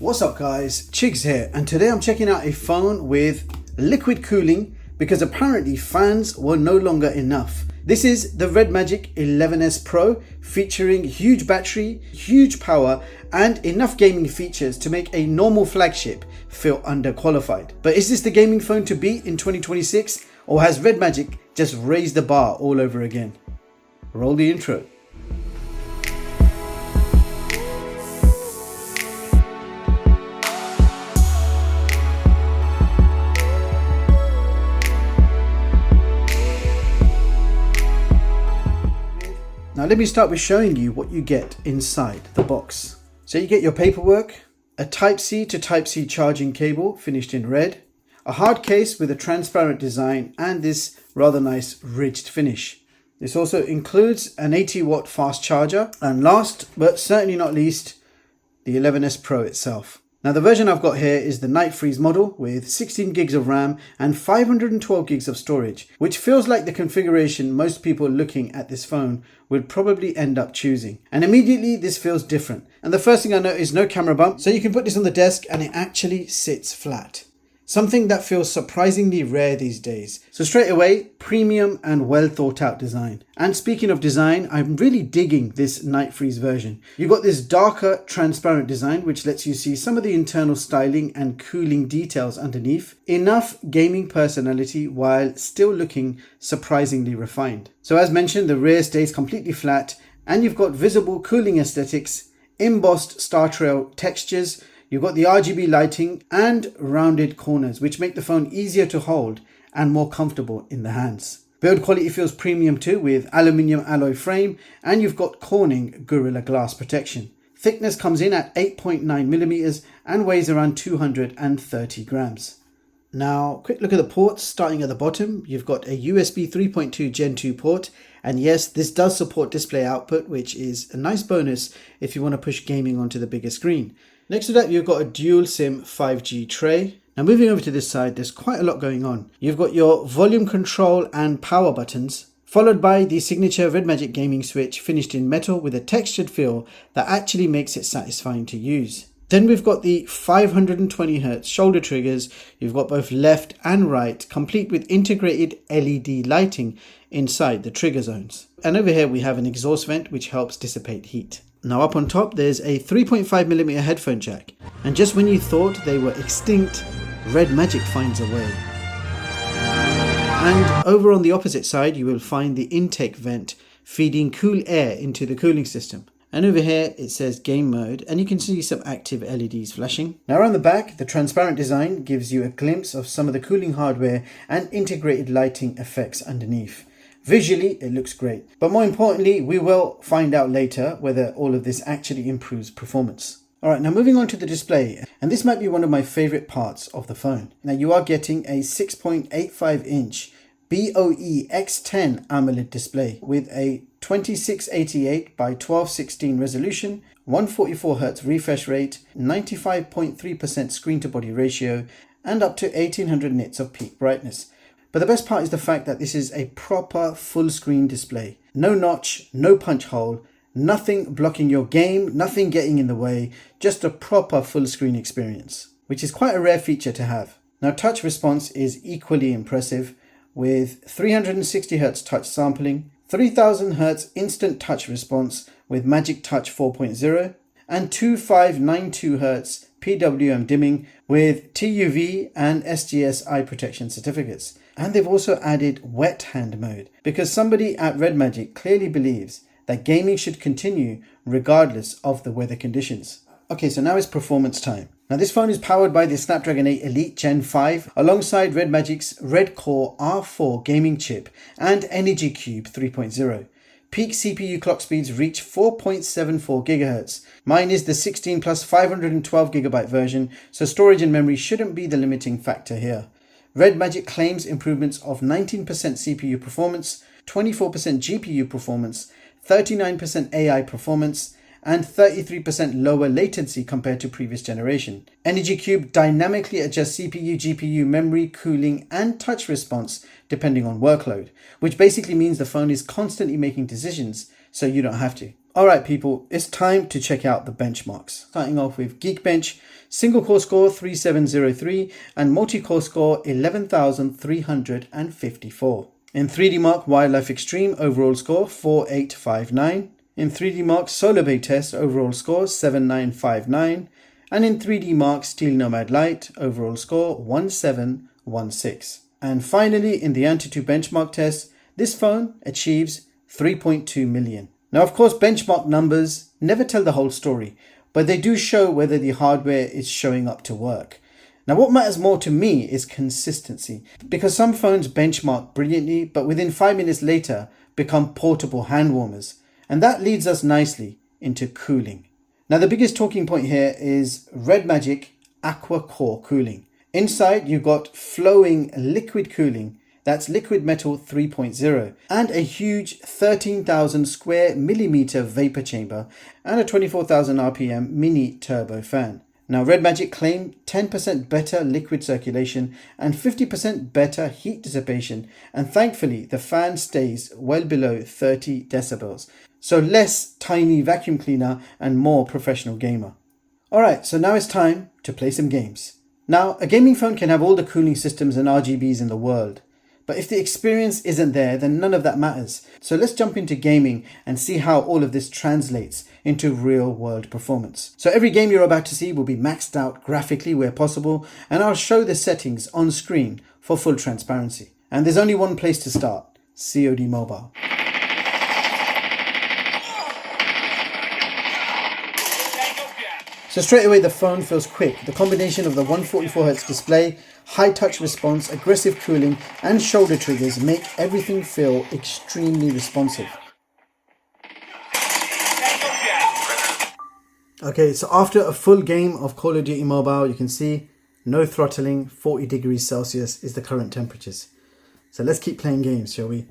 What's up guys, Chigz here, and today I'm checking out a phone with liquid cooling because apparently fans were no longer enough. This is the REDMAGIC 11S Pro, featuring huge battery, huge power and enough gaming features to make a normal flagship feel underqualified. But is this the gaming phone to beat in 2026, or has REDMAGIC just raised the bar all over again? Roll the intro. Now let me start with showing you what you get inside the box. So you get your paperwork, a Type-C to Type-C charging cable finished in red, a hard case with a transparent design and this rather nice ridged finish. This also includes an 80-watt fast charger, and last but certainly not least, the 11S Pro itself. Now the version I've got here is the Night Freeze model with 16 gigs of RAM and 512 gigs of storage, which feels like the configuration most people looking at this phone would probably end up choosing. And immediately this feels different. And the first thing I note is no camera bump, so you can put this on the desk and it actually sits flat. Something that feels surprisingly rare these days. So straight away, premium and well thought out design. And speaking of design, I'm really digging this Night Freeze version. You've got this darker, transparent design which lets you see some of the internal styling and cooling details underneath. Enough gaming personality while still looking surprisingly refined. So as mentioned, the rear stays completely flat and you've got visible cooling aesthetics, embossed star trail textures. You've got the RGB lighting and rounded corners, which make the phone easier to hold and more comfortable in the hands. Build quality feels premium too, with aluminium alloy frame, and you've got Corning Gorilla Glass protection. Thickness comes in at 8.9 millimeters and weighs around 230 grams. Now, quick look at the ports. Starting at the bottom, you've got a USB 3.2 Gen 2 port, and yes, this does support display output, which is a nice bonus if you want to push gaming onto the bigger screen. Next to that, you've got a dual SIM 5G tray. Now moving over to this side, there's quite a lot going on. You've got your volume control and power buttons, followed by the signature REDMAGIC gaming switch finished in metal with a textured feel that actually makes it satisfying to use. Then we've got the 520Hz shoulder triggers. You've got both left and right, complete with integrated LED lighting inside the trigger zones. And over here we have an exhaust vent which helps dissipate heat. Now up on top there's a 3.5mm headphone jack, and just when you thought they were extinct, REDMAGIC finds a way. And over on the opposite side you will find the intake vent feeding cool air into the cooling system. And over here it says game mode, and you can see some active LEDs flashing. Now around the back, the transparent design gives you a glimpse of some of the cooling hardware and integrated lighting effects underneath. Visually, it looks great, but more importantly, we will find out later whether all of this actually improves performance. Alright, now moving on to the display, and this might be one of my favorite parts of the phone. Now you are getting a 6.85 inch BOE X10 AMOLED display with a 2688 by 1216 resolution, 144Hz refresh rate, 95.3% screen to body ratio, and up to 1800 nits of peak brightness. But the best part is the fact that this is a proper full screen display. No notch, no punch hole, nothing blocking your game, nothing getting in the way, just a proper full screen experience, which is quite a rare feature to have. Now touch response is equally impressive with 360Hz touch sampling, 3000Hz instant touch response with Magic Touch 4.0, and 2592Hz PWM dimming with TUV and SGS eye protection certificates. And they've also added wet hand mode because somebody at REDMAGIC clearly believes that gaming should continue regardless of the weather conditions. Okay, so now it's performance time. Now this phone is powered by the Snapdragon 8 Elite Gen 5 alongside REDMAGIC's RedCore R4 gaming chip and Energy Cube 3.0. Peak CPU clock speeds reach 4.74 GHz. Mine is the 16 plus 512 GB version, so storage and memory shouldn't be the limiting factor here. REDMAGIC claims improvements of 19% CPU performance, 24% GPU performance, 39% AI performance, and 33% lower latency compared to previous generation. Energy Cube dynamically adjusts CPU, GPU, memory, cooling, and touch response depending on workload, which basically means the phone is constantly making decisions so you don't have to. Alright people, it's time to check out the benchmarks. Starting off with Geekbench, single core score 3703 and multi-core score 11,354. In 3D Mark Wildlife Extreme, overall score 4859. In 3D Mark Solar Bay Test, overall score 7959. And in 3D Mark Steel Nomad Lite, overall score 1716. And finally, in the Antutu benchmark test, this phone achieves 3.2 million. Now, of course, benchmark numbers never tell the whole story, but they do show whether the hardware is showing up to work. Now, what matters more to me is consistency, because some phones benchmark brilliantly, but within 5 minutes later become portable hand warmers. And that leads us nicely into cooling. Now, the biggest talking point here is REDMAGIC AquaCore cooling. Inside, you've got flowing liquid cooling. That's liquid metal 3.0 and a huge 13,000 square millimeter vapor chamber and a 24,000 RPM mini turbo fan. Now, REDMAGIC claim 10% better liquid circulation and 50% better heat dissipation, and thankfully the fan stays well below 30 decibels. So less tiny vacuum cleaner and more professional gamer. Alright, so now it's time to play some games. Now, a gaming phone can have all the cooling systems and RGBs in the world. But if the experience isn't there, then none of that matters. So let's jump into gaming and see how all of this translates into real world performance. So every game you're about to see will be maxed out graphically where possible, and I'll show the settings on screen for full transparency. And there's only one place to start, COD Mobile. So straight away the phone feels quick. The combination of the 144Hz display, high touch response, aggressive cooling and shoulder triggers make everything feel extremely responsive. Okay, so after a full game of Call of Duty Mobile, you can see no throttling, 40 degrees Celsius is the current temperatures. So let's keep playing games, shall we?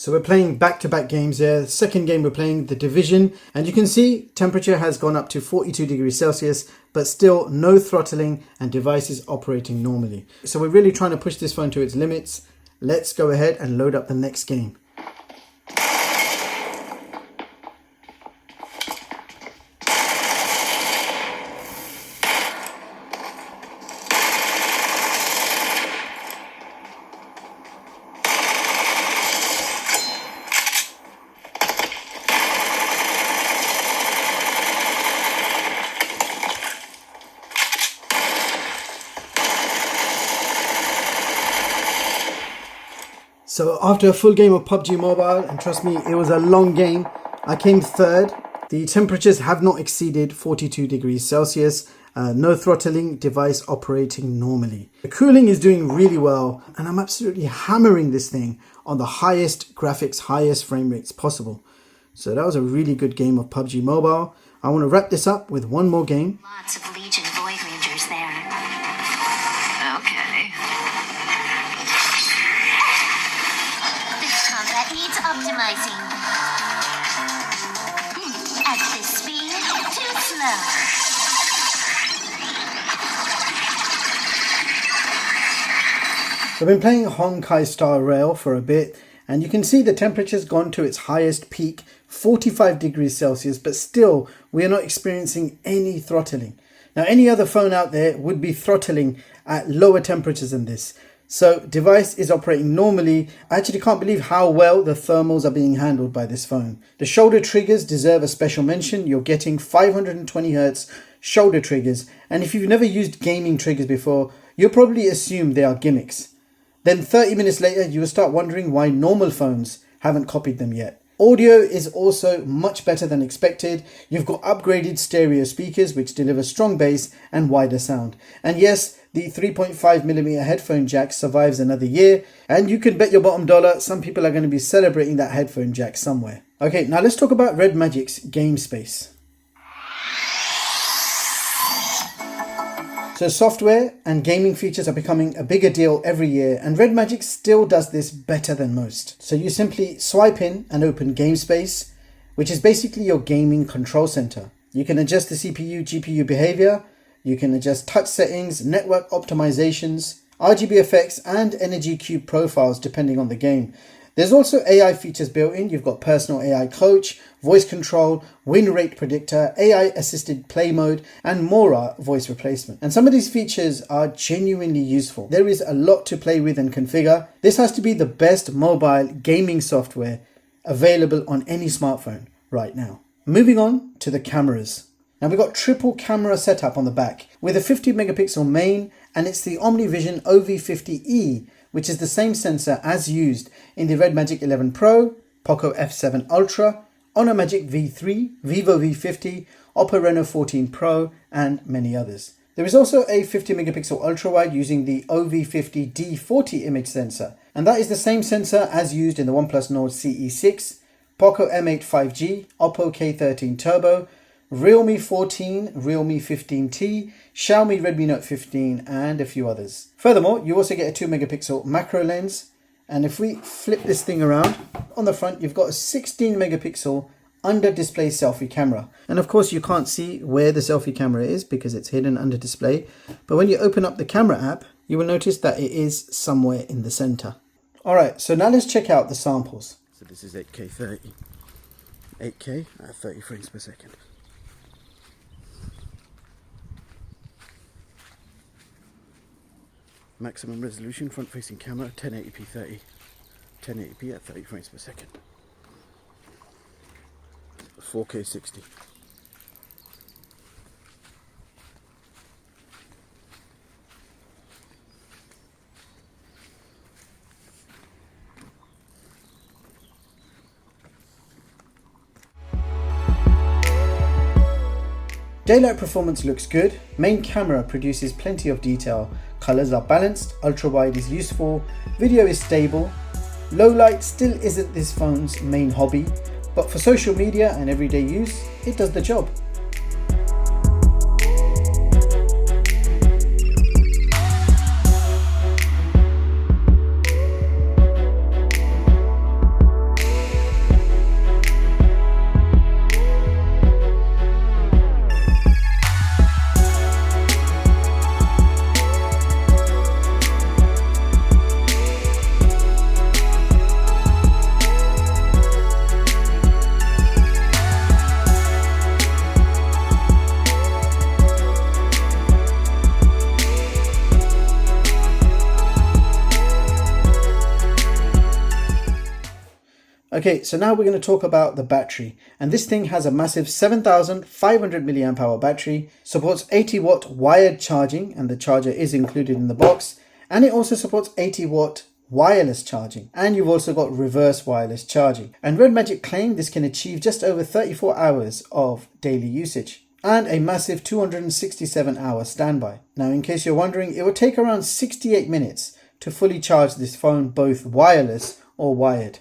So we're playing back-to-back games here. The second game we're playing The Division, and you can see temperature has gone up to 42 degrees Celsius, but still no throttling and device is operating normally. So we're really trying to push this phone to its limits. Let's go ahead and load up the next game. So after a full game of PUBG Mobile, and trust me, it was a long game, I came third. The temperatures have not exceeded 42 degrees Celsius. No throttling, device operating normally. The cooling is doing really well, and I'm absolutely hammering this thing on the highest graphics, highest frame rates possible. So that was a really good game of PUBG Mobile. I want to wrap this up with one more game. Lots of Legion Void Rangers there. Okay. This combat needs optimizing. At this speed, too slow. So I've been playing Honkai Star Rail for a bit, and you can see the temperature's gone to its highest peak, 45 degrees Celsius, but still we are not experiencing any throttling. Now any other phone out there would be throttling at lower temperatures than this. So device is operating normally. I actually can't believe how well the thermals are being handled by this phone. The shoulder triggers deserve a special mention. You're getting 520 Hz shoulder triggers, and if you've never used gaming triggers before, you'll probably assume they are gimmicks. Then 30 minutes later, you will start wondering why normal phones haven't copied them yet. Audio is also much better than expected. You've got upgraded stereo speakers which deliver strong bass and wider sound. And yes, the 3.5mm headphone jack survives another year, and you can bet your bottom dollar some people are going to be celebrating that headphone jack somewhere. Okay, now let's talk about REDMAGIC's game space. So software and gaming features are becoming a bigger deal every year, and REDMAGIC still does this better than most. So you simply swipe in and open Game Space, which is basically your gaming control center. You can adjust the CPU, GPU behavior, you can adjust touch settings, network optimizations, RGB effects, and energy cube profiles depending on the game. There's also AI features built in. You've got personal AI coach, voice control, win rate predictor, AI assisted play mode, and Mora voice replacement. And some of these features are genuinely useful. There is a lot to play with and configure. This has to be the best mobile gaming software available on any smartphone right now. Moving on to the cameras. Now we've got triple camera setup on the back with a 50 megapixel main, and it's the OmniVision OV50E, which is the same sensor as used in the REDMAGIC 11 Pro, Poco F7 Ultra, Honor Magic V3, Vivo V50, Oppo Reno 14 Pro, and many others. There is also a 50 megapixel ultra-wide using the OV50 D40 image sensor, and that is the same sensor as used in the OnePlus Nord CE6, Poco M8 5G, Oppo K13 Turbo, Realme 14, Realme 15T, Xiaomi Redmi Note 15, and a few others. Furthermore, you also get a 2 megapixel macro lens, and if we flip this thing around, on the front you've got a 16 megapixel under display selfie camera. And of course you can't see where the selfie camera is because it's hidden under display, but when you open up the camera app, you will notice that it is somewhere in the center. Alright, so now let's check out the samples. So this is 8K 30, 8K at 30 frames per second. Maximum resolution front facing camera 1080p 30, 1080p at 30 frames per second. 4K 60. Daylight performance looks good, main camera produces plenty of detail, colors are balanced, ultra wide is useful, video is stable. Low light still isn't this phone's main hobby, but for social media and everyday use, it does the job. Okay, so now we're going to talk about the battery, and this thing has a massive 7500 milliamp hour battery, supports 80 watt wired charging, and the charger is included in the box, and it also supports 80 watt wireless charging, and you've also got reverse wireless charging. And REDMAGIC claim this can achieve just over 34 hours of daily usage and a massive 267 hour standby. Now, in case you're wondering, it will take around 68 minutes to fully charge this phone, both wireless or wired.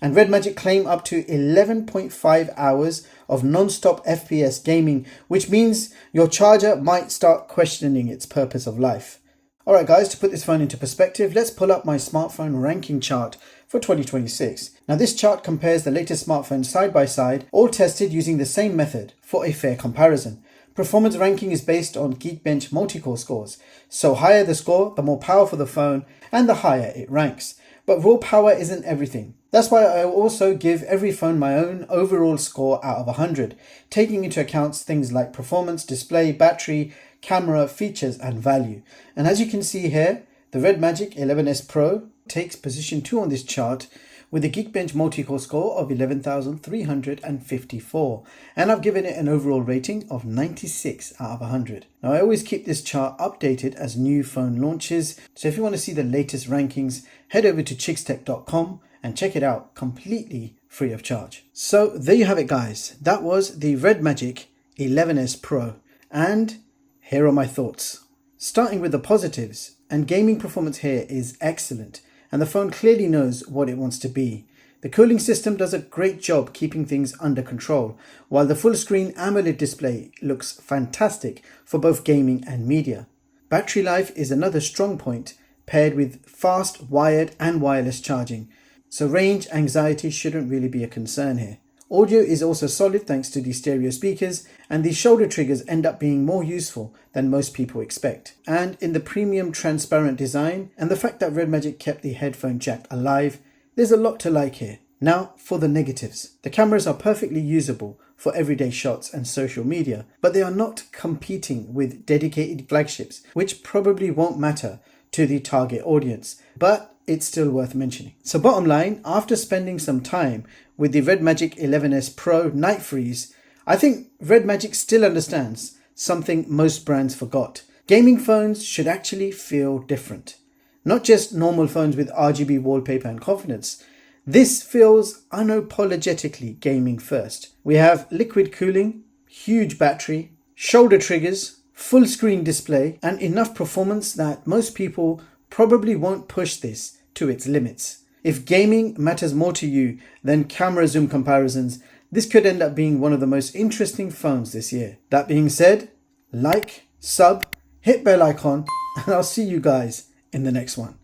And REDMAGIC claim up to 11.5 hours of non-stop FPS gaming, which means your charger might start questioning its purpose of life. Alright guys, to put this phone into perspective, let's pull up my smartphone ranking chart for 2026. Now this chart compares the latest smartphones side by side, all tested using the same method for a fair comparison. Performance ranking is based on Geekbench multi-core scores, so higher the score, the more powerful the phone, and the higher it ranks. But raw power isn't everything. That's why I also give every phone my own overall score out of 100, taking into account things like performance, display, battery, camera, features, and value. And as you can see here, the REDMAGIC 11S Pro takes position 2 on this chart with a Geekbench multi-core score of 11,354, and I've given it an overall rating of 96 out of 100. Now I always keep this chart updated as new phone launches, so if you want to see the latest rankings, head over to chigztech.com and check it out completely free of charge. So there you have it guys, that was the REDMAGIC 11S Pro, and here are my thoughts. Starting with the positives, and gaming performance here is excellent, and the phone clearly knows what it wants to be. The cooling system does a great job keeping things under control, while the full screen AMOLED display looks fantastic for both gaming and media. Battery life is another strong point, paired with fast wired and wireless charging, so range anxiety shouldn't really be a concern here. Audio is also solid thanks to the stereo speakers, and these shoulder triggers end up being more useful than most people expect. And in the premium transparent design and the fact that REDMAGIC kept the headphone jack alive, there's a lot to like here. Now for the negatives. The cameras are perfectly usable for everyday shots and social media, but they are not competing with dedicated flagships, which probably won't matter to the target audience, but it's still worth mentioning. So bottom line, after spending some time with the REDMAGIC 11S Pro Night Freeze, I think REDMAGIC still understands something most brands forgot. Gaming phones should actually feel different. Not just normal phones with RGB wallpaper and confidence. This feels unapologetically gaming first. We have liquid cooling, huge battery, shoulder triggers, full screen display, and enough performance that most people probably won't push this to its limits. If gaming matters more to you than camera zoom comparisons, this could end up being one of the most interesting phones this year. That being said, like, sub, hit bell icon, and I'll see you guys in the next one.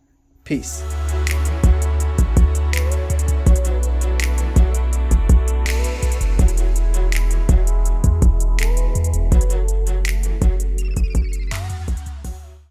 Peace.